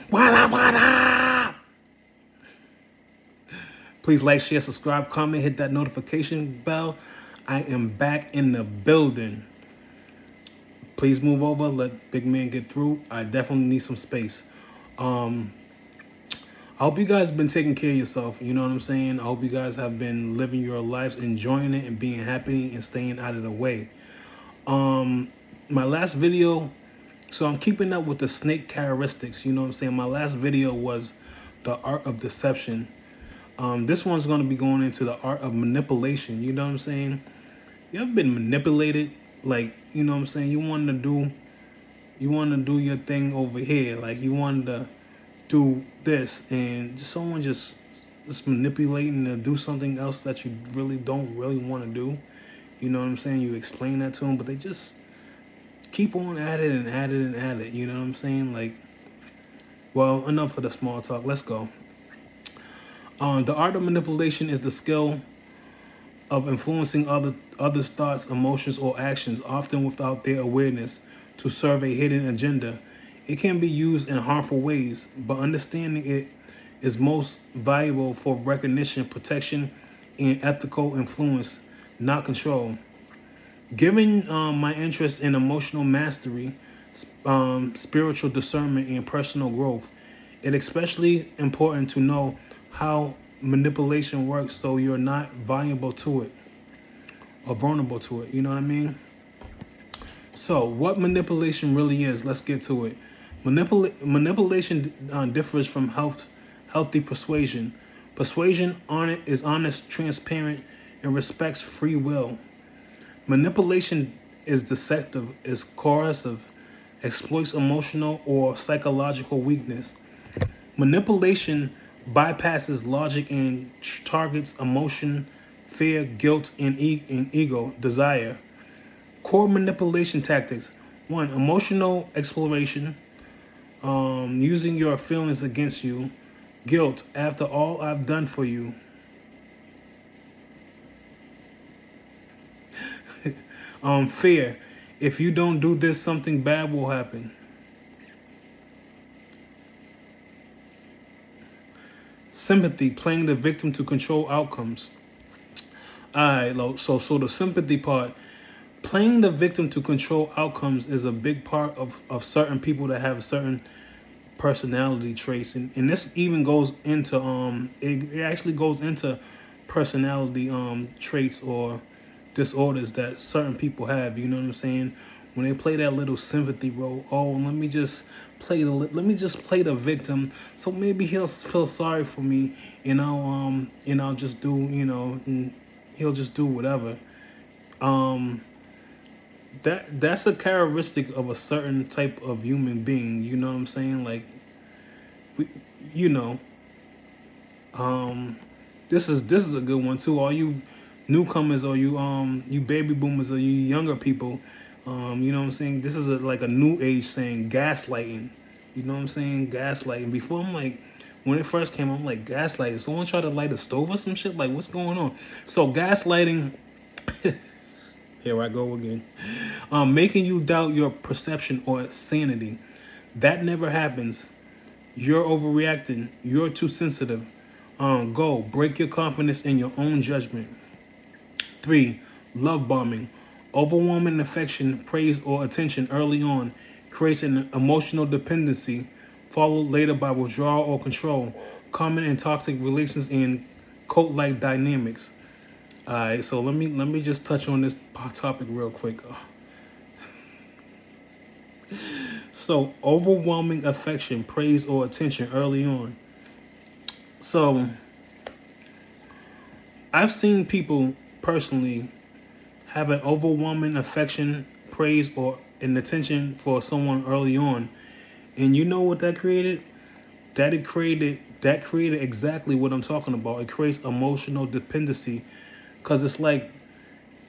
What up, what up? Please like, share, subscribe, comment, hit that notification bell. I am back in the building. Please move over, let big man get through. I definitely need some space. Um, I hope you guys have been taking care of yourself. You know what I'm saying? I hope you guys have been living your lives, enjoying it, and being happy and staying out of the way. My last video, so I'm keeping up with the snake characteristics. You know what I'm saying? My last video was the art of deception. This one's going to be going into the art of manipulation. You know what I'm saying? You ever been manipulated? Like, you know what I'm saying? You want to do your thing over here. Like, you wanted to do this, and someone just manipulating to do something else that you don't really want to do. You know what I'm saying? You explain that to them, but they just keep on at it and at it and at it. You know what I'm saying? Like, well, enough of the small talk. Let's go. The art of manipulation is the skill of influencing others' thoughts, emotions, or actions, often without their awareness, to serve a hidden agenda. It can be used in harmful ways, but understanding it is most valuable for recognition, protection, and ethical influence, not control. Given my interest in emotional mastery, spiritual discernment, and personal growth, it's especially important to know how manipulation works so you're not vulnerable to it or vulnerable to it. You know what I mean? So, what manipulation really is, let's get to it. Manipulation differs from healthy persuasion. Persuasion is honest, transparent, and respects free will. Manipulation is deceptive, is coercive, exploits emotional or psychological weakness. Manipulation bypasses logic and targets emotion, fear, guilt, and ego, desire. Core manipulation tactics. 1. Emotional exploration, using your feelings against you. Guilt, after all I've done for you. Fear, if you don't do this, something bad will happen. Sympathy, playing the victim to control outcomes. Alright, so the sympathy part, playing the victim to control outcomes is a big part of certain people that have certain personality traits, and this even goes into it actually goes into personality traits or disorders that certain people have. You know what I'm saying? When they play that little sympathy role, oh, let me just play the victim, so maybe he'll feel sorry for me, and I'll just do, and he'll just do whatever. That's a characteristic of a certain type of human being. You know what I'm saying? Like, we, you know, this is a good one too. All you newcomers, or you baby boomers, or you younger people, you know what I'm saying? This is like a new age saying, gaslighting. You know what I'm saying? Gaslighting. Before, I'm like, when it first came, I'm like, gaslighting. Someone tried to light a stove or some shit. Like, what's going on? So gaslighting. Here I go again. Making you doubt your perception or sanity. That never happens. You're overreacting. You're too sensitive. Go. Break your confidence in your own judgment. 3. Love bombing. Overwhelming affection, praise, or attention early on creates an emotional dependency, followed later by withdrawal or control, common in toxic relations and cult-like dynamics. All right, so let me just touch on this topic real quick. So, overwhelming affection, praise, or attention early on. So, I've seen people personally have an overwhelming affection, praise, or an attention for someone early on, and you know what that created? That created exactly what I'm talking about. It creates emotional dependency, because it's like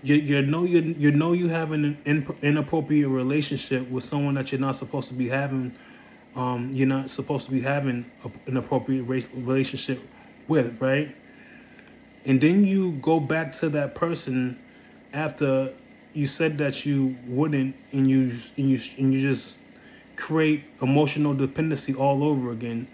you have an inappropriate relationship with someone that you're not supposed to be having. You're not supposed to be having an appropriate relationship with, right? And then you go back to that person after you said that you wouldn't, and you just create emotional dependency all over again.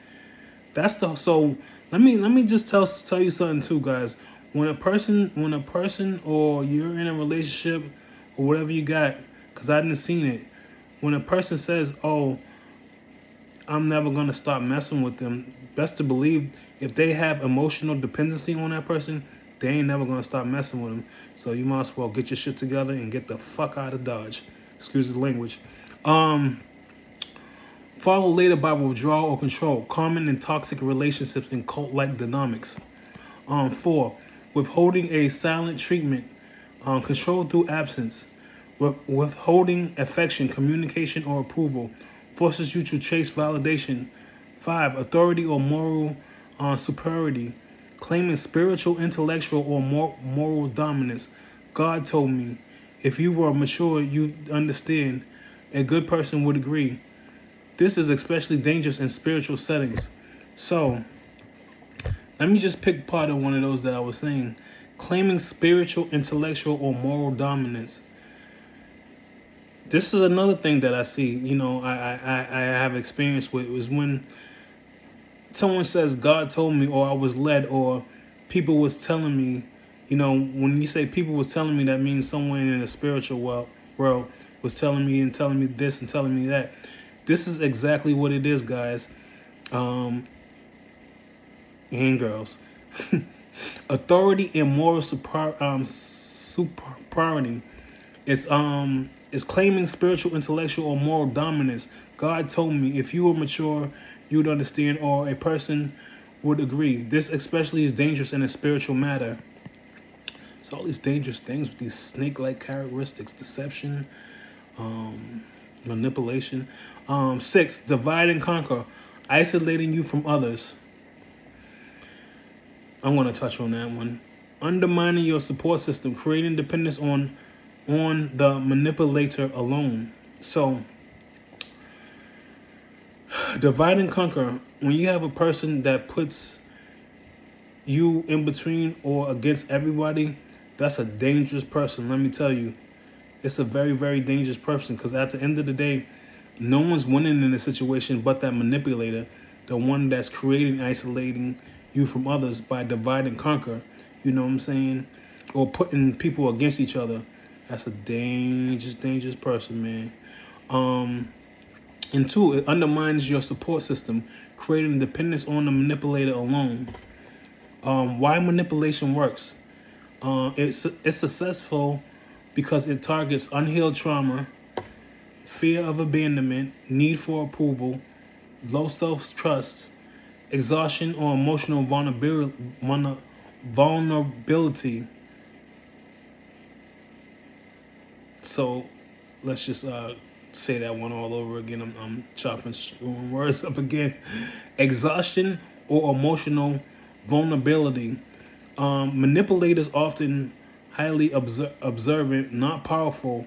So let me just tell you something too, guys. When a person or you're in a relationship or whatever you got, because I didn't seen it. When a person says, "Oh, I'm never gonna stop messing with them," best to believe if they have emotional dependency on that person, they ain't never gonna stop messing with them. So you might as well get your shit together and get the fuck out of Dodge. Excuse the language. Um, Followed later by withdrawal or control, common in toxic relationships and cult-like dynamics. 4. Withholding a silent treatment, control through absence. Withholding affection, communication, or approval forces you to chase validation. 5. Authority or moral superiority, claiming spiritual, intellectual, or moral dominance. God told me, if you were mature, you'd understand. A good person would agree. This is especially dangerous in spiritual settings. So, let me just pick part of one of those that I was saying. Claiming spiritual, intellectual, or moral dominance. This is another thing that I see, I have experience with, is when someone says, God told me, or I was led, or people was telling me, when you say people was telling me, that means someone in the spiritual world was telling me this and telling me that. This is exactly what it is, guys. And girls. Authority and moral superiority. It's claiming spiritual, intellectual, or moral dominance. God told me, if you were mature, you would understand, or a person would agree. This especially is dangerous in a spiritual matter. It's all these dangerous things with these snake-like characteristics: deception, manipulation. 6. Divide and conquer, isolating you from others. I'm going to touch on that one. Undermining your support system, creating dependence on the manipulator alone. So, divide and conquer, when you have a person that puts you in between or against everybody, that's a dangerous person. Let me tell you, it's a very, very dangerous person, because at the end of the day, no one's winning in this situation but that manipulator, the one that's creating, isolating you from others by divide and conquer. You know what I'm saying? Or putting people against each other. That's a dangerous, dangerous person, man. And 2, it undermines your support system, creating dependence on the manipulator alone. Why manipulation works? It's successful because it targets unhealed trauma, fear of abandonment, need for approval, low self-trust, exhaustion, or emotional vulnerability. So let's just say that one all over again. I'm chopping words up again. Exhaustion or emotional vulnerability. Manipulators often highly observant, not powerful.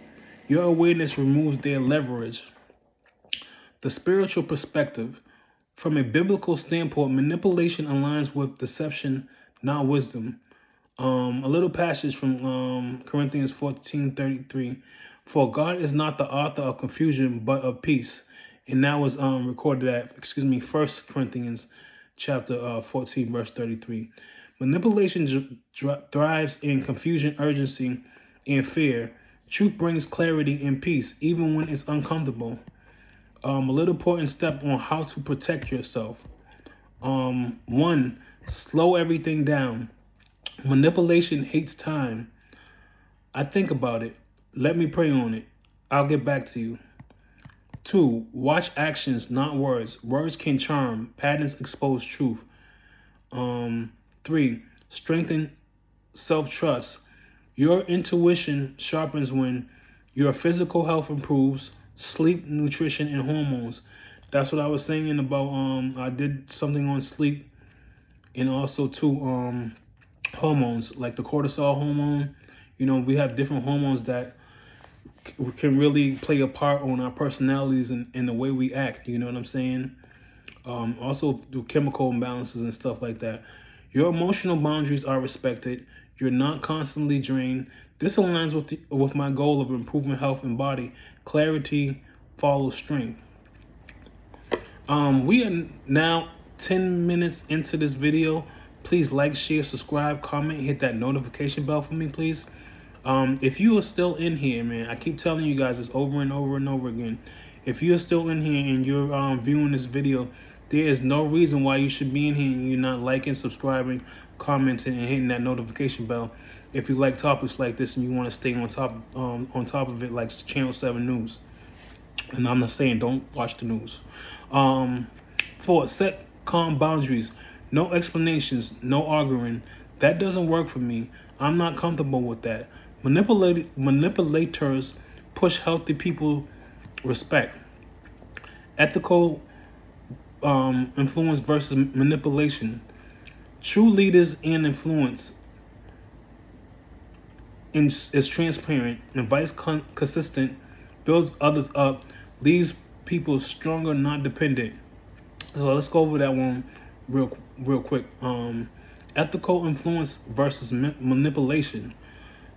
Your awareness removes their leverage. The spiritual perspective. From a biblical standpoint, manipulation aligns with deception, not wisdom. A little passage from Corinthians 14:33. For God is not the author of confusion, but of peace. And that was recorded at, 1 Corinthians chapter 14, verse 33. Manipulation thrives in confusion, urgency, and fear. Truth brings clarity and peace, even when it's uncomfortable. A little important step on how to protect yourself. 1, slow everything down. Manipulation hates time. I think about it. Let me pray on it. I'll get back to you. 2, watch actions, not words. Words can charm. Patterns expose truth. 3, strengthen self-trust. Your intuition sharpens when your physical health improves, sleep, nutrition, and hormones. That's what I was saying about, I did something on sleep, and also too, hormones, like the cortisol hormone. We have different hormones that can really play a part on our personalities and the way we act. You know what I'm saying? Also do chemical imbalances and stuff like that. Your emotional boundaries are respected. You're not constantly drained. This aligns with my goal of improving health and body. Clarity follows strength. We are now 10 minutes into this video. Please like, share, subscribe, comment, hit that notification bell for me, please. If you are still in here, man, I keep telling you guys this over and over and over again. If you are still in here and you're viewing this video, there is no reason why you should be in here and you're not liking, subscribing, commenting, and hitting that notification bell. If you like topics like this and you want to stay on top of it, like Channel 7 News. And I'm not saying don't watch the news. 4, set calm boundaries. No explanations, no arguing. That doesn't work for me. I'm not comfortable with that. Manipulators push healthy people respect. Ethical influence versus manipulation. True leaders and influence is transparent, invites consistent, builds others up, leaves people stronger, not dependent. So let's go over that one real quick. Ethical influence versus manipulation.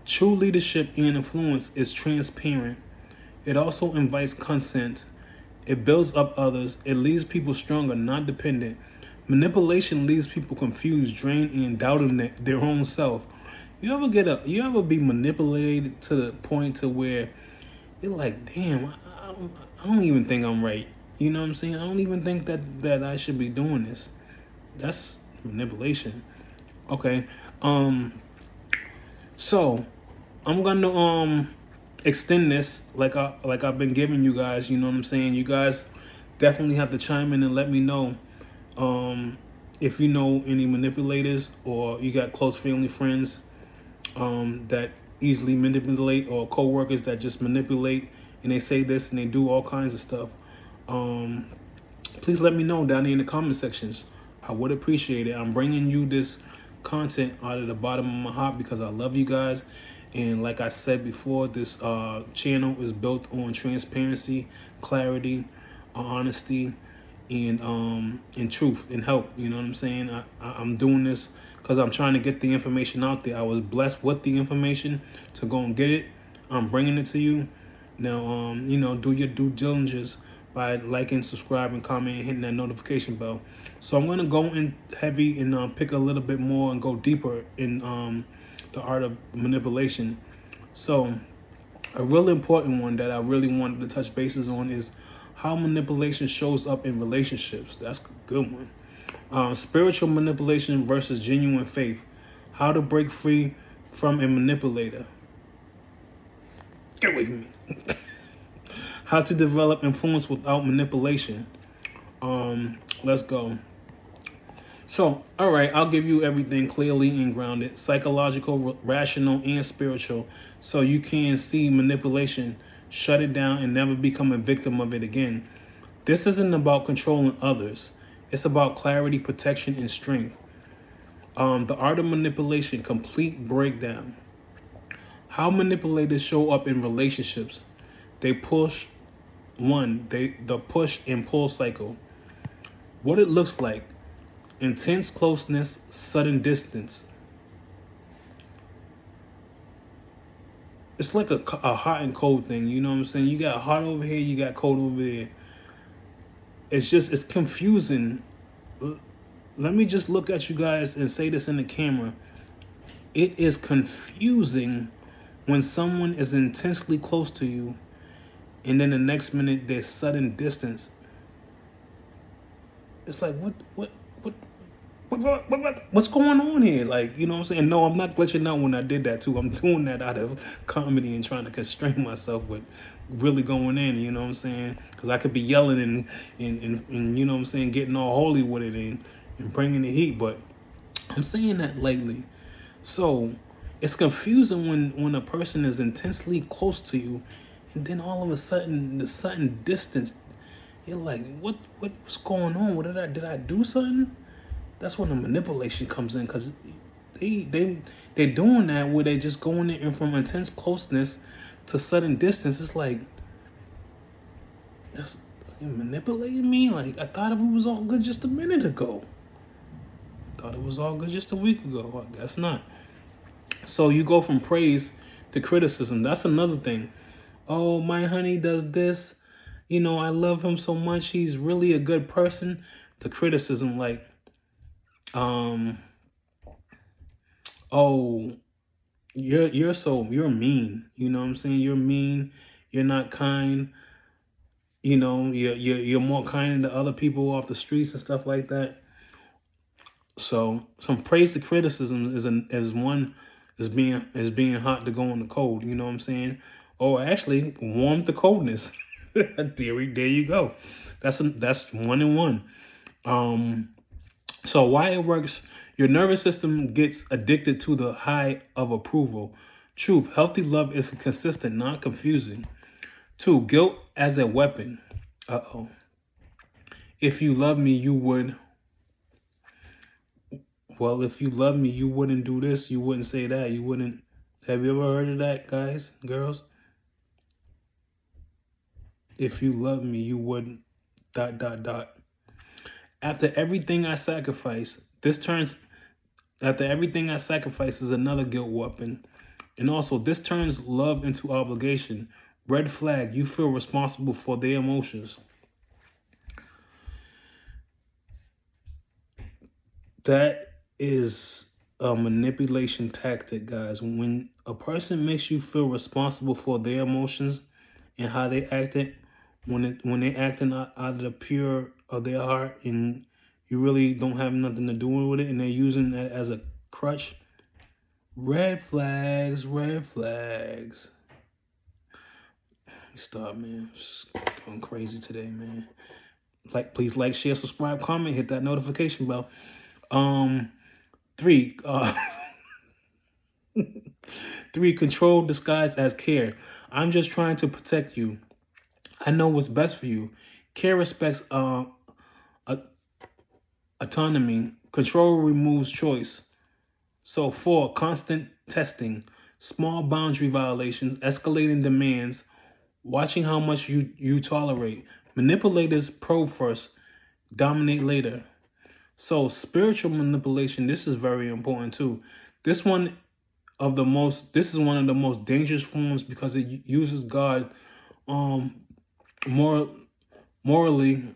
True leadership and influence is transparent. It also invites consent. It builds up others. It leaves people stronger, not dependent. Manipulation leaves people confused, drained, and doubting their own self. You ever be manipulated to the point to where you're like, damn, I don't even think I'm right. You know what I'm saying? I don't even think that I should be doing this. That's manipulation. Okay. So I'm gonna extend this like I've been giving you guys. You know what I'm saying? You guys definitely have to chime in and let me know if you know any manipulators or you got close family friends that easily manipulate, or co-workers that just manipulate and they say this and they do all kinds of stuff. Please let me know down there in the comment sections. I would appreciate it. I'm bringing you this content out of the bottom of my heart because I love you guys. And like I said before, this channel is built on transparency, clarity, honesty, and truth and help. You know what I'm saying? I'm doing this because I'm trying to get the information out there. I was blessed with the information to go and get it. I'm bringing it to you. Now, do your due diligence by liking, subscribing, commenting, hitting that notification bell. So I'm going to go in heavy and pick a little bit more and go deeper in the art of manipulation. So a really important one that I really wanted to touch bases on is how manipulation shows up in relationships. That's a good one. Spiritual manipulation versus genuine faith. How to break free from a manipulator. Get away from me. How to develop influence without manipulation. Let's go. So, all right, I'll give you everything clearly and grounded, psychological, rational, and spiritual, so you can see manipulation, shut it down, and never become a victim of it again. This isn't about controlling others. It's about clarity, protection, and strength. The art of manipulation, complete breakdown. How manipulators show up in relationships. They push. The push and pull cycle. What it looks like. Intense closeness, sudden distance. It's like a hot and cold thing, you know what I'm saying? You got hot over here, you got cold over there. It's confusing. Let me just look at you guys and say this in the camera. It is confusing when someone is intensely close to you and then the next minute there's sudden distance. It's like, what's going on here? Like, you know what I'm saying? No, I'm not glitching out when I did that too. I'm doing that out of comedy and trying to constrain myself with really going in, you know what I'm saying? Because I could be yelling and you know what I'm saying, getting all holy with it and bringing the heat, but I'm saying that lately. So it's confusing when a person is intensely close to you and then all of a sudden the sudden distance, you're like, what's going on? What did I do something? That's when the manipulation comes in, because they're doing that where they just going in from intense closeness to sudden distance. It's like, that's manipulating me. Like, I thought it was all good just a minute ago. I thought it was all good just a week ago. I guess not. So you go from praise to criticism. That's another thing. Oh, my honey does this. I love him so much. He's really a good person. The criticism, like, um, oh, you're mean. You know what I'm saying? You're mean. You're not kind. You're more kind to other people off the streets and stuff like that. So some praise to criticism is being hot to go in the cold. You know what I'm saying? Or actually warm the coldness. there you go. That's 1 and 1. Um, so why it works? Your nervous system gets addicted to the high of approval. Truth: healthy love is consistent, not confusing. 2, guilt as a weapon. Uh oh. If you love me, you would. Well, if you love me, you wouldn't do this. You wouldn't say that. You wouldn't. Have you ever heard of that, guys, girls? If you love me, you wouldn't. Dot dot dot. After everything I sacrifice, this turns. After everything I sacrifice is another guilt weapon, and also this turns love into obligation. Red flag. You feel responsible for their emotions. That is a manipulation tactic, guys. When a person makes you feel responsible for their emotions and how they acted, when they acting out of the pure of their heart, and you really don't have nothing to do with it, and they're using that as a crutch. Red flags, red flags. Let me stop, man. Just going crazy today, man. Please like, share, subscribe, comment, hit that notification bell. 3, 3, control disguised as care. I'm just trying to protect you. I know what's best for you. Care respects autonomy. Control removes choice. So 4, constant testing. Small boundary violations, escalating demands, watching how much you tolerate. Manipulators probe first, dominate later. So spiritual manipulation, this is very important too. This is one of the most dangerous forms because it uses God more morally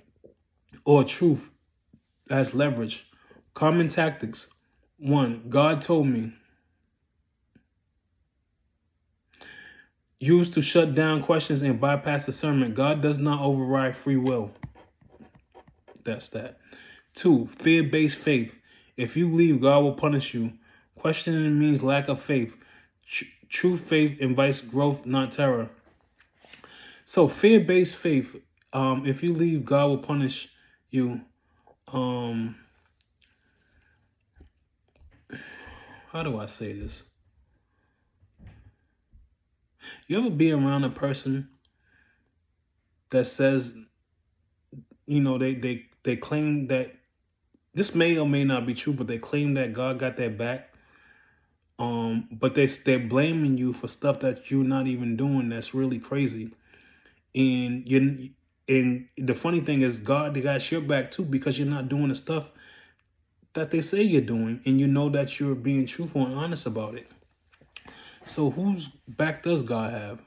or truth as leverage. Common tactics. 1, God told me. Used to shut down questions and bypass discernment. God does not override free will. That's that. 2, fear-based faith. If you leave, God will punish you. Questioning means lack of faith. True faith invites growth, not terror. So fear-based faith, if you leave, God will punish you. How do I say this? You ever be around a person that says, they claim that this may or may not be true, but they claim that God got their back. But they're blaming you for stuff that you're not even doing. That's really crazy. And the funny thing is, God, they got your back too, because you're not doing the stuff that they say you're doing, and you know that you're being truthful and honest about it. So whose back does God have?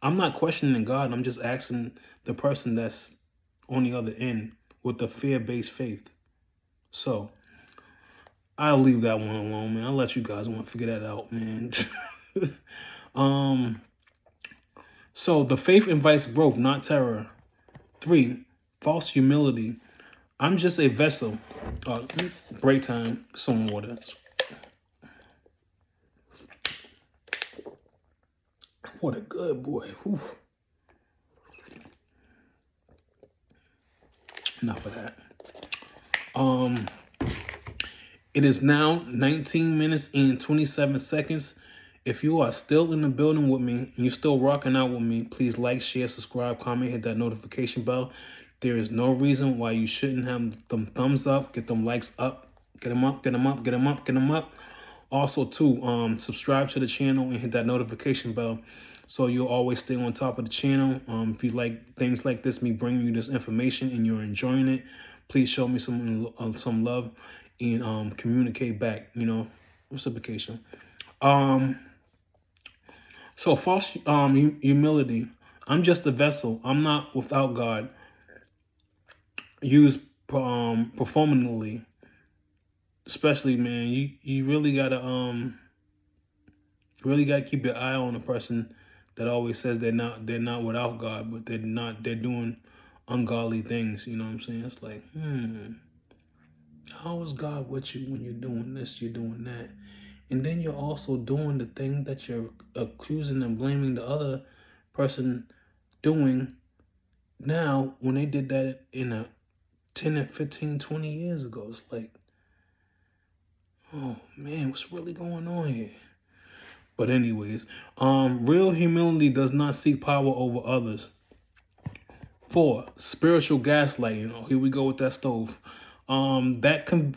I'm not questioning God. I'm just asking the person that's on the other end with the fear-based faith. So I'll leave that one alone, man. I'll let you guys want to figure that out, man. So the faith invites growth, not terror. 3, false humility. I'm just a vessel. Break time, some water. What a good boy. Whew. Enough of that. It is now 19 minutes and 27 seconds. If you are still in the building with me and you're still rocking out with me, please like, share, subscribe, comment, hit that notification bell. There is no reason why you shouldn't have them thumbs up, get them likes up, get them up, get them up, get them up, get them up. Also, too, subscribe to the channel and hit that notification bell so you'll always stay on top of the channel. If you like things like this, me bringing you this information and you're enjoying it, please show me some love and communicate back, reciprocation. So false humility. I'm just a vessel. I'm not without God. Used performantly, especially, man. You really gotta keep your eye on a person that always says they're not without God, but they're doing ungodly things. You know what I'm saying? It's like, how is God with you when you're doing this, you're doing that, and then you're also doing the thing that you're accusing and blaming the other person doing now when they did that in a 10 and 15, 20 years ago. It's like, oh man, what's really going on here? But anyways, real humility does not seek power over others. 4, spiritual gaslighting. Oh, here we go with that stove. That can.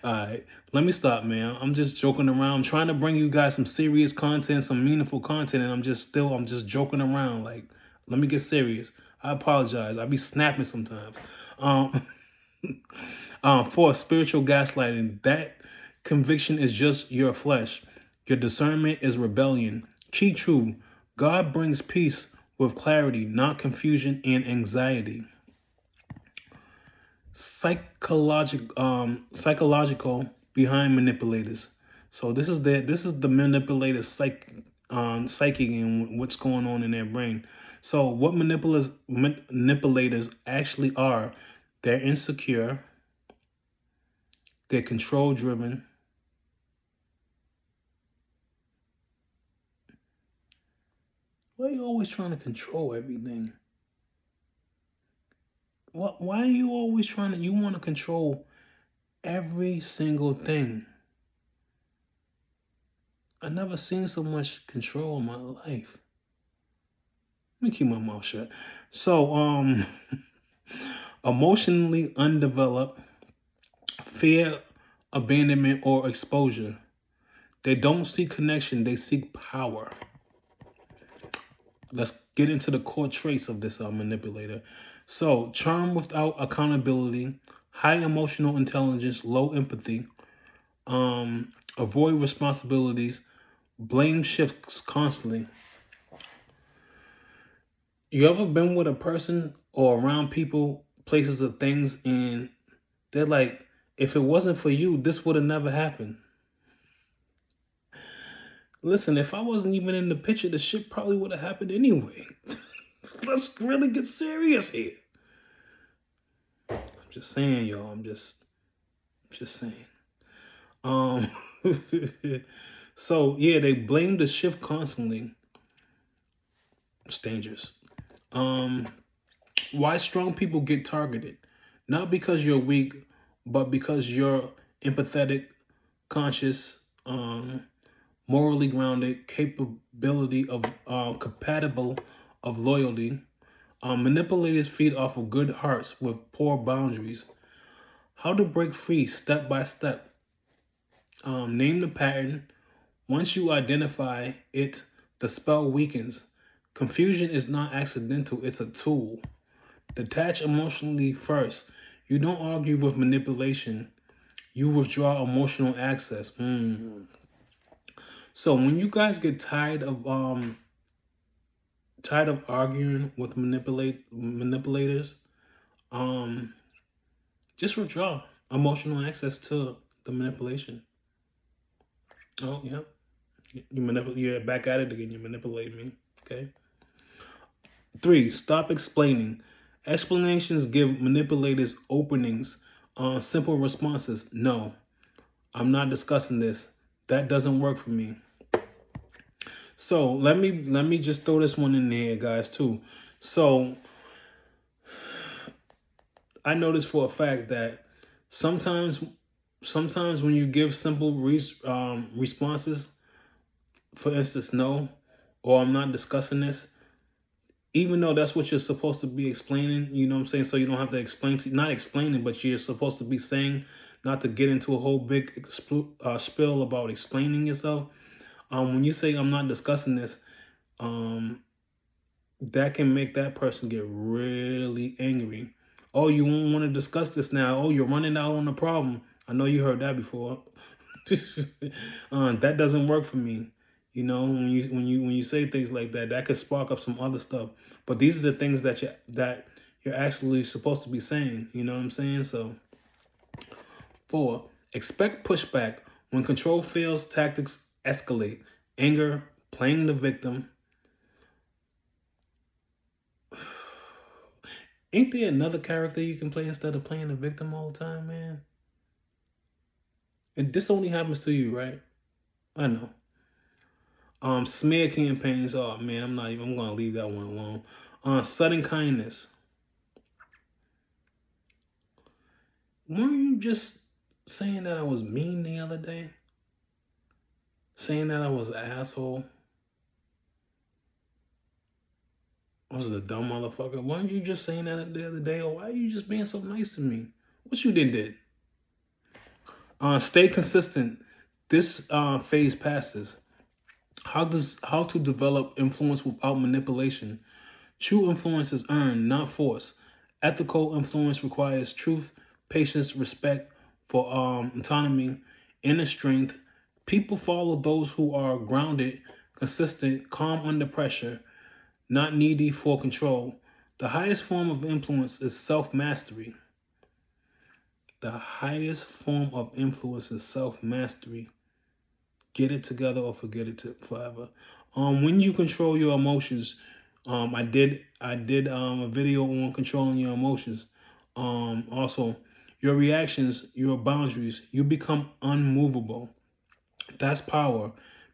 All right, let me stop, man. I'm just joking around. I'm trying to bring you guys some serious content, some meaningful content, and I'm just joking around. Like, let me get serious. I apologize. I be snapping sometimes. Um, 4, spiritual gaslighting. That conviction is just your flesh. Your discernment is rebellion. Key truth: God brings peace with clarity, not confusion and anxiety. Psychological behind manipulators. So this is the manipulator's psyche and what's going on in their brain. So what manipulators actually are: they're insecure, they're control driven. Why are you always trying to control everything? Why are you always you want to control every single thing? I never seen so much control in my life. Let me keep my mouth shut. So, emotionally undeveloped, fear, abandonment, or exposure. They don't seek connection, they seek power. Let's get into the core traits of this manipulator. So, charm without accountability, high emotional intelligence, low empathy, avoid responsibilities, blame shifts constantly. You ever been with a person or around people, places, or things, and they're like, if it wasn't for you, this would have never happened? Listen, if I wasn't even in the picture, the shit probably would have happened anyway. Let's really get serious here. I'm just saying, y'all. I'm just saying. Um, so yeah, they blame the shift constantly. It's dangerous. Why strong people get targeted? Not because you're weak, but because you're empathetic, conscious, morally grounded, capability of compatible of loyalty. Manipulators feed off of good hearts with poor boundaries. How to break free step by step. Name the pattern. Once you identify it, the spell weakens. Confusion is not accidental, it's a tool. Detach emotionally first. You don't argue with manipulation. You withdraw emotional access. So when you guys get tired of arguing with manipulators, just withdraw emotional access to the manipulation. Oh yeah, you're back at it again. You manipulate me. Okay. 3, stop explaining. Explanations give manipulators openings on simple responses. No, I'm not discussing this. That doesn't work for me. So let me just throw this one in there, guys, too. So I noticed for a fact that sometimes when you give simple responses, for instance, no, or I'm not discussing this, even though that's what you're supposed to be explaining, you know what I'm saying? So you don't have to explain not explaining, but you're supposed to be saying, not to get into a whole big spill about explaining yourself. When you say I'm not discussing this, that can make that person get really angry. Oh, you won't want to discuss this now. Oh, you're running out on the problem. I know you heard that before. That doesn't work for me. You know, when you say things like that, that could spark up some other stuff. But these are the things that you're actually supposed to be saying. You know what I'm saying? So 4, expect pushback. When control fails, tactics escalate. Anger, playing the victim. Ain't there another character you can play instead of playing the victim all the time, man? And this only happens to you, right? I know. Smear campaigns. Oh man, I'm gonna leave that one alone. Sudden kindness. Weren't you just saying that I was mean the other day? Saying that I was an asshole? I was a dumb motherfucker. Weren't you just saying that the other day? Or why are you just being so nice to me? What you did? Stay consistent. This phase passes. How to develop influence without manipulation? True influence is earned, not forced. Ethical influence requires truth, patience, respect for autonomy, inner strength. People follow those who are grounded, consistent, calm under pressure, not needy for control. The highest form of influence is self-mastery. The highest form of influence is self-mastery. Get it together or forget it forever. When you control your emotions, I did a video on controlling your emotions. Also, your reactions, your boundaries, you become unmovable. That's power.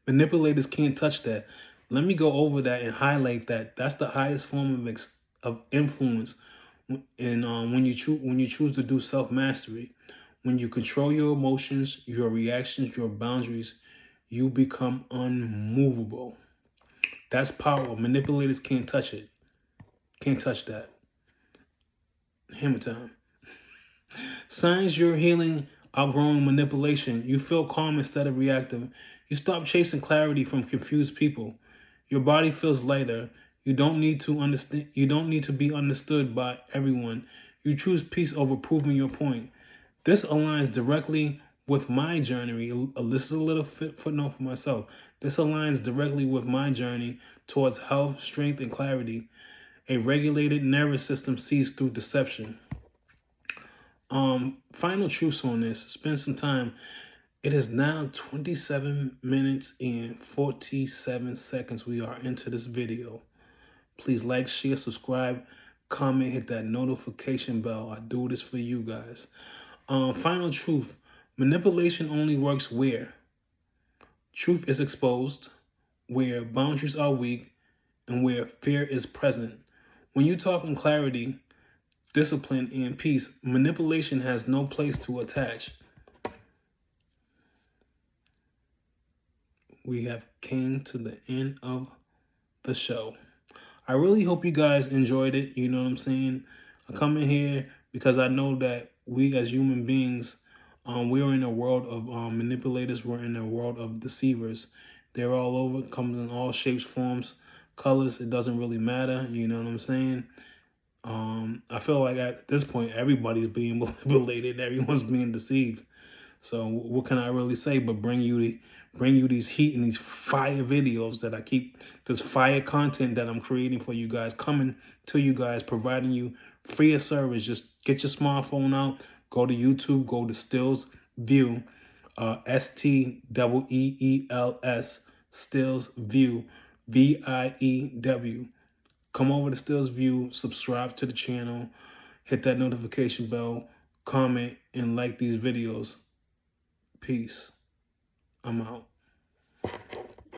Manipulators can't touch that. Let me go over that and highlight that. That's the highest form of influence. And when you choose to do self mastery, when you control your emotions, your reactions, your boundaries, you become unmovable. That's power. Manipulators can't touch it. Can't touch that. Hammer time. Signs you're healing, outgrowing manipulation. You feel calm instead of reactive. You stop chasing clarity from confused people. Your body feels lighter. You don't need to understand. You don't need to be understood by everyone. You choose peace over proving your point. This aligns directly with my journey. This is a little footnote for myself. This aligns directly with my journey towards health, strength, and clarity. A regulated nervous system sees through deception. Final truths on this. Spend some time. It is now 27 minutes and 47 seconds. We are into this video. Please like, share, subscribe, comment, hit that notification bell. I do this for you guys. Final truth. Manipulation only works where truth is exposed, where boundaries are weak, and where fear is present. When you talk in clarity, discipline, and peace, manipulation has no place to attach. We have came to the end of the show. I really hope you guys enjoyed it. You know what I'm saying? I come in here because I know that we as human beings, we're in a world of manipulators. We're in a world of deceivers. They're all over, comes in all shapes, forms, colors. It doesn't really matter. You know what I'm saying? I feel like at this point, everybody's being manipulated. Everyone's being deceived. So what can I really say but bring you these heat and these fire videos that I keep, this fire content that I'm creating for you guys, coming to you guys, providing you free of service. Just get your smartphone out, go to YouTube, go to Stills View, STEEELS, Stills View, VIEW. Come over to Stills View, subscribe to the channel, hit that notification bell, comment, and like these videos. Peace. I'm out.